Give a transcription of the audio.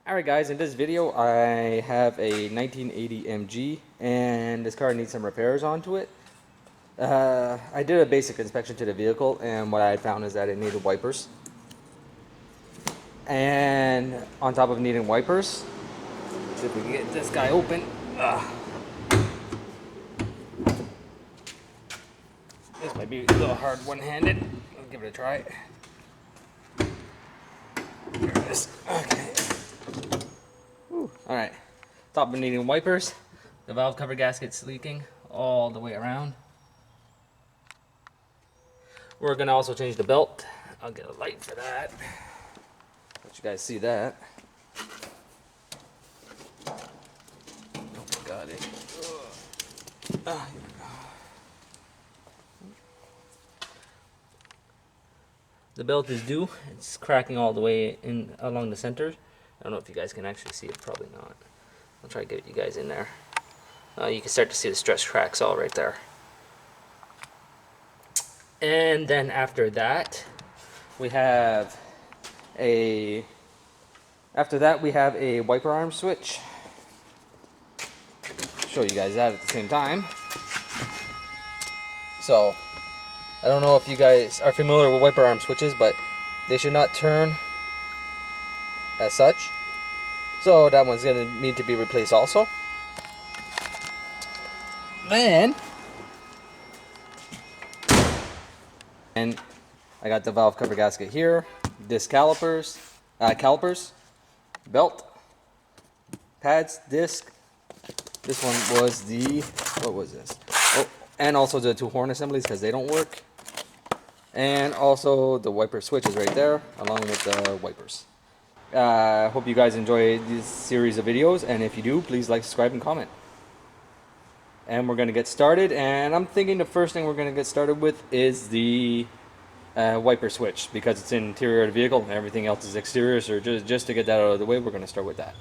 Alright guys, in this video I have a 1980 MG and this car needs some repairs onto it. I did a basic inspection to the vehicle and what I found is that it needed wipers. And on top of needing wipers, see if we can get this guy open. This might be a little hard one-handed. I'll give it a try. There it is. Okay. Alright, top of needing wipers. The valve cover gasket's leaking all the way around. We're going to also change the belt. I'll get a light for that. Let you guys see that. Oh my god. The belt is due. It's cracking all the way in along the center. I don't know if you guys can actually see it, probably not. I'll try to get you guys in there. You can start to see the stress cracks all right there. And then after that, we have a wiper arm switch. Show you guys that at the same time. So, I don't know if you guys are familiar with wiper arm switches, but they should not turn as such. So that one's going to need to be replaced also. Then, and I got the valve cover gasket here, disc calipers, belt, pads, disc. This one was the, what was this? Oh, and also the two horn assemblies because they don't work. And also the wiper switch is right there, along with the wipers. Hope you guys enjoy this series of videos, and if you do, please like, subscribe, and comment. And we're going to get started, and I'm thinking the first thing we're going to get started with is the wiper switch, because it's interior of the vehicle and everything else is exterior, so just to get that out of the way, we're going to start with that.